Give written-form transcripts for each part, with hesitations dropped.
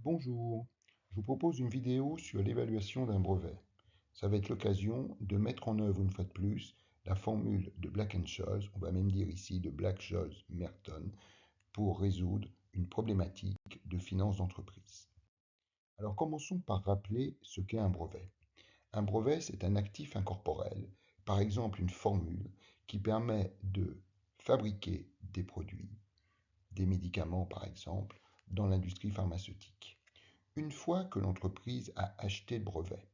Bonjour, je vous propose une vidéo sur l'évaluation d'un brevet. Ça va être l'occasion de mettre en œuvre une fois de plus la formule de Black-Scholes, on va même dire ici de Black-Scholes-Merton, pour résoudre une problématique de finance d'entreprise. Alors commençons par rappeler ce qu'est un brevet. Un brevet, c'est un actif incorporel, par exemple une formule qui permet de fabriquer des produits, des médicaments par exemple, dans l'industrie pharmaceutique. Une fois que l'entreprise a acheté le brevet,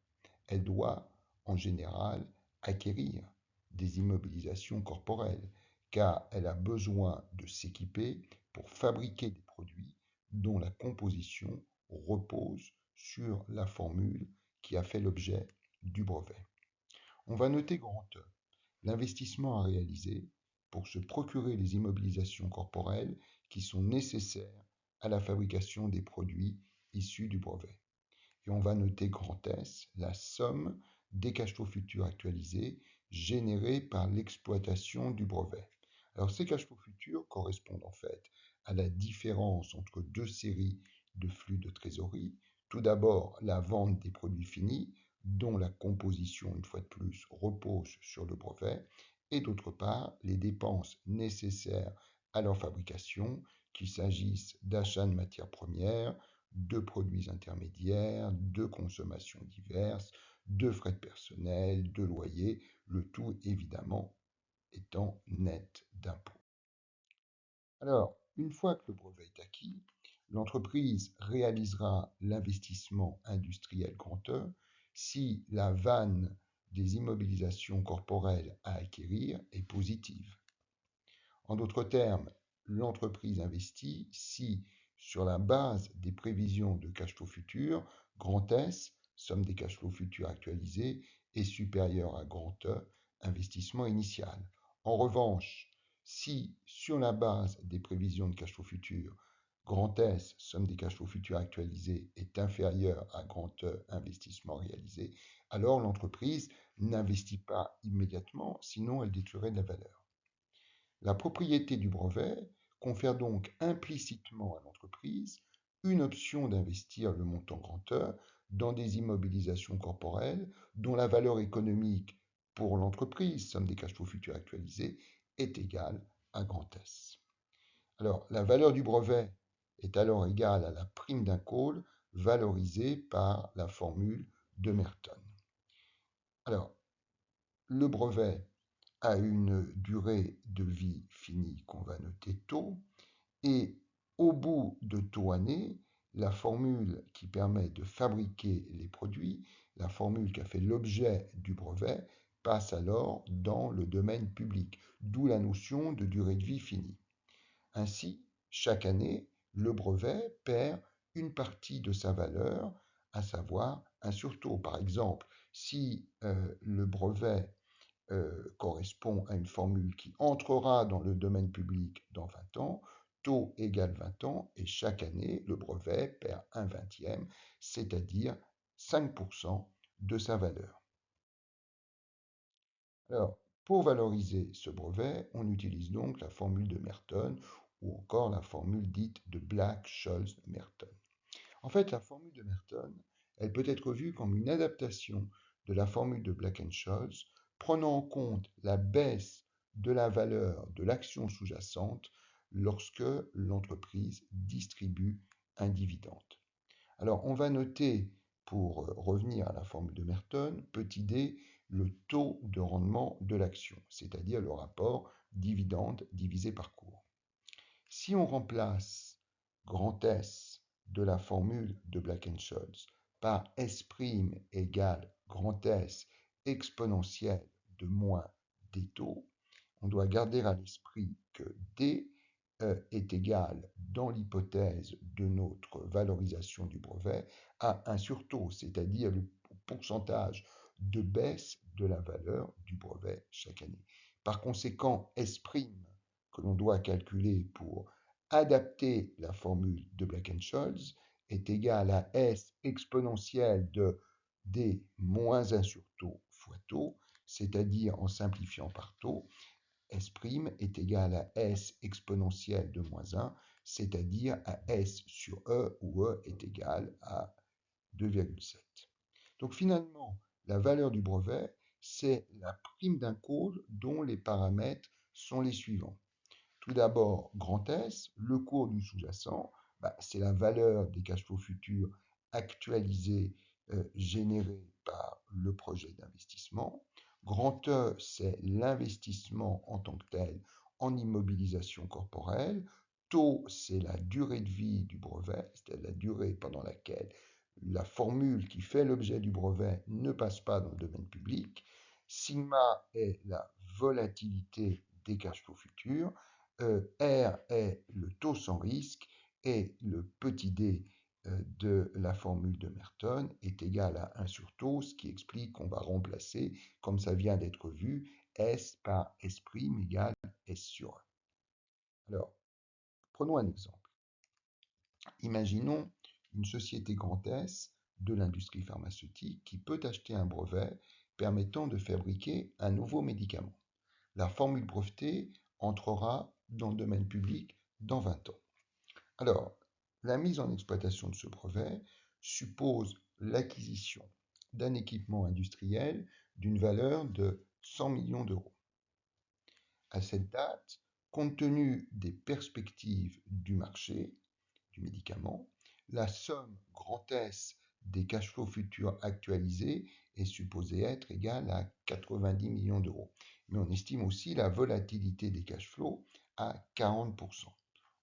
elle doit, en général, acquérir des immobilisations corporelles, car elle a besoin de s'équiper pour fabriquer des produits dont la composition repose sur la formule qui a fait l'objet du brevet. On va noter grand E, l'investissement à réaliser pour se procurer les immobilisations corporelles qui sont nécessaires à la fabrication des produits issus du brevet. Et on va noter grand S, la somme des cash flows futurs actualisés générés par l'exploitation du brevet. Alors ces cash flows futurs correspondent en fait à la différence entre deux séries de flux de trésorerie. Tout d'abord, la vente des produits finis, dont la composition, une fois de plus, repose sur le brevet, et d'autre part, les dépenses nécessaires à leur fabrication, qu'il s'agisse d'achat de matières premières, de produits intermédiaires, de consommations diverses, de frais de personnel, de loyer, le tout évidemment étant net d'impôts. Alors, une fois que le brevet est acquis, l'entreprise réalisera l'investissement industriel grand E si la vanne des immobilisations corporelles à acquérir est positive. En d'autres termes, l'entreprise investit si, sur la base des prévisions de cash flow futurs, grand S, somme des cash flows futurs actualisés, est supérieure à grand E, investissement initial. En revanche, si, sur la base des prévisions de cash flow futurs, grand S, somme des cash flows futurs actualisés, est inférieure à grand E, investissement réalisé, alors l'entreprise n'investit pas immédiatement, sinon elle détruirait de la valeur. La propriété du brevet confère donc implicitement à l'entreprise une option d'investir le montant grand E dans des immobilisations corporelles dont la valeur économique pour l'entreprise, somme des cash flows futurs actualisés, est égale à grand S. Alors, la valeur du brevet est alors égale à la prime d'un call valorisée par la formule de Merton. Alors, le brevet a une durée de vie finie qu'on va noter taux, et au bout de taux année, la formule qui permet de fabriquer les produits, la formule qui a fait l'objet du brevet, passe alors dans le domaine public, d'où la notion de durée de vie finie. Ainsi, chaque année, le brevet perd une partie de sa valeur, à savoir un surtaux. Par exemple, si le brevet correspond à une formule qui entrera dans le domaine public dans 20 ans, taux égale 20 ans, et chaque année, le brevet perd un vingtième, c'est-à-dire 5% de sa valeur. Alors, pour valoriser ce brevet, on utilise donc la formule de Merton ou encore la formule dite de Black-Scholes-Merton. En fait, la formule de Merton, elle peut être vue comme une adaptation de la formule de Black-Scholes, prenant en compte la baisse de la valeur de l'action sous-jacente lorsque l'entreprise distribue un dividende. Alors, on va noter, pour revenir à la formule de Merton, petit d, le taux de rendement de l'action, c'est-à-dire le rapport dividende divisé par cours. Si on remplace grand S de la formule de Black-Scholes par S' égale grand S exponentielle de moins D taux, on doit garder à l'esprit que D est égal, dans l'hypothèse de notre valorisation du brevet, à un surtaux, c'est-à-dire le pourcentage de baisse de la valeur du brevet chaque année. Par conséquent, S' que l'on doit calculer pour adapter la formule de Black-Scholes est égal à S exponentielle de D moins 1 sur taux fois taux, c'est-à-dire en simplifiant par taux, S' est égal à S exponentielle de moins 1, c'est-à-dire à S sur E, où E est égal à 2,7. Donc finalement, la valeur du brevet, c'est la prime d'un cours dont les paramètres sont les suivants. Tout d'abord, grand S, le cours du sous-jacent, c'est la valeur des cash flows futurs actualisés, générés par le projet d'investissement. Grand E, c'est l'investissement en tant que tel en immobilisation corporelle. Taux, c'est la durée de vie du brevet, c'est-à-dire la durée pendant laquelle la formule qui fait l'objet du brevet ne passe pas dans le domaine public. Sigma est la volatilité des cash flows futurs. R est le taux sans risque et le petit d de la formule de Merton est égal à 1 sur taux, ce qui explique qu'on va remplacer, comme ça vient d'être vu, S par S' égale S sur 1. Alors, prenons un exemple. Imaginons une société grand S de l'industrie pharmaceutique qui peut acheter un brevet permettant de fabriquer un nouveau médicament. La formule brevetée entrera dans le domaine public dans 20 ans. Alors, la mise en exploitation de ce brevet suppose l'acquisition d'un équipement industriel d'une valeur de 100 millions d'euros. À cette date, compte tenu des perspectives du marché du médicament, la somme grand S des cash flows futurs actualisés est supposée être égale à 90 millions d'euros. Mais on estime aussi la volatilité des cash flows à 40%.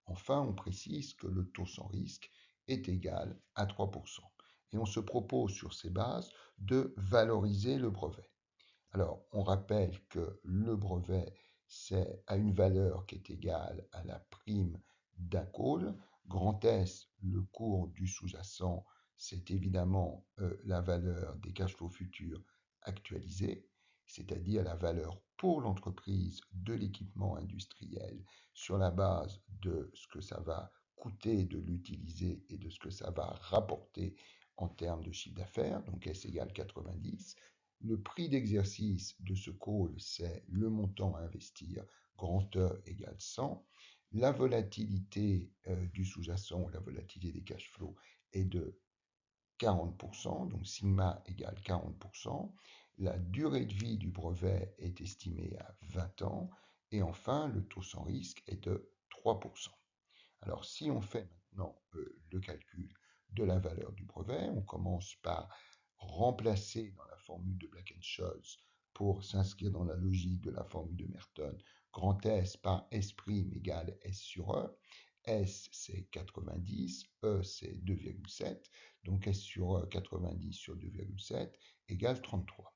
Enfin, on précise que le taux sans risque est égal à 3%. Et on se propose sur ces bases de valoriser le brevet. Alors, on rappelle que le brevet, c'est à une valeur qui est égale à la prime d'un call. Grand S, le cours du sous-jacent, c'est évidemment la valeur des cash flows futurs actualisés, c'est-à-dire la valeur pour l'entreprise de l'équipement industriel sur la base de ce que ça va coûter de l'utiliser et de ce que ça va rapporter en termes de chiffre d'affaires, donc S égale 90. Le prix d'exercice de ce call, c'est le montant à investir, grand E égale 100. La volatilité du sous-jacent ou la volatilité des cash flows est de 40%, donc sigma égale 40%. La durée de vie du brevet est estimée à 20 ans. Et enfin, le taux sans risque est de 3%. Alors, si on fait maintenant le calcul de la valeur du brevet, on commence par remplacer dans la formule de Black-Scholes pour s'inscrire dans la logique de la formule de Merton, grand S par S' égale S sur E. S, c'est 90, E, c'est 2,7, donc S sur E, 90 sur 2,7 égale 33.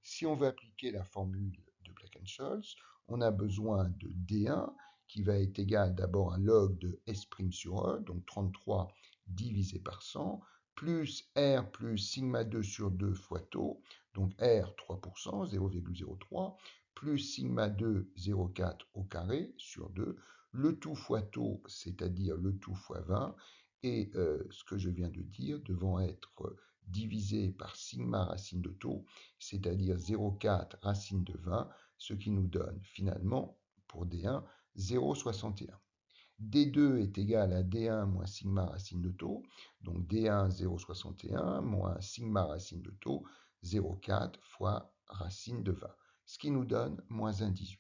Si on veut appliquer la formule de Black-Scholes, on a besoin de D1 qui va être égal d'abord à log de S' sur E, donc 33 divisé par 100, plus R plus sigma 2 sur 2 fois taux, donc R 3%, 0,03, plus sigma 2, 0,4 au carré sur 2, le tout fois taux, c'est-à-dire le tout fois 20, et ce que je viens de dire devant être divisé par sigma racine de taux, c'est-à-dire 0,4 racine de 20, ce qui nous donne finalement, pour D1, 0,61. D2 est égal à D1 moins sigma racine de taux, donc D1 0,61 moins sigma racine de taux 0,4 fois racine de 20, ce qui nous donne moins 1,18.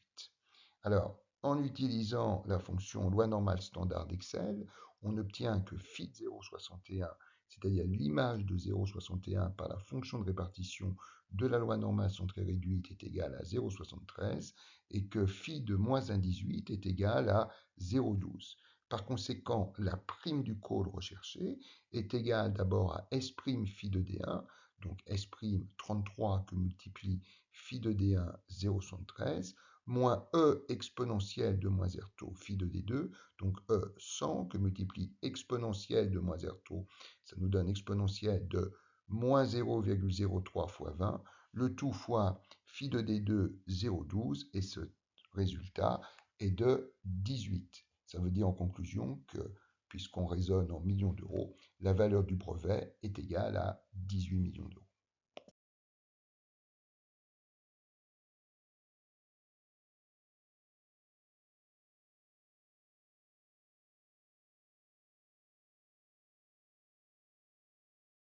Alors, en utilisant la fonction loi normale standard d'Excel, on obtient que phi de 0,61, c'est-à-dire l'image de 0,61 par la fonction de répartition de la loi normale centrée réduite est égal à 0,73 et que phi de moins 1,18 est égal à 0,12. Par conséquent, la prime du call recherché est égale d'abord à S' phi de D1, donc S' 33 que multiplie phi de D1 0,73, moins E exponentielle de moins R taux phi de D2, donc E 100 que multiplie exponentielle de moins R taux, ça nous donne exponentielle de moins 0,03 fois 20, le tout fois phi de D2 0,12 et ce résultat est de 18. Ça veut dire en conclusion que, puisqu'on raisonne en millions d'euros, la valeur du brevet est égale à 18 millions d'euros.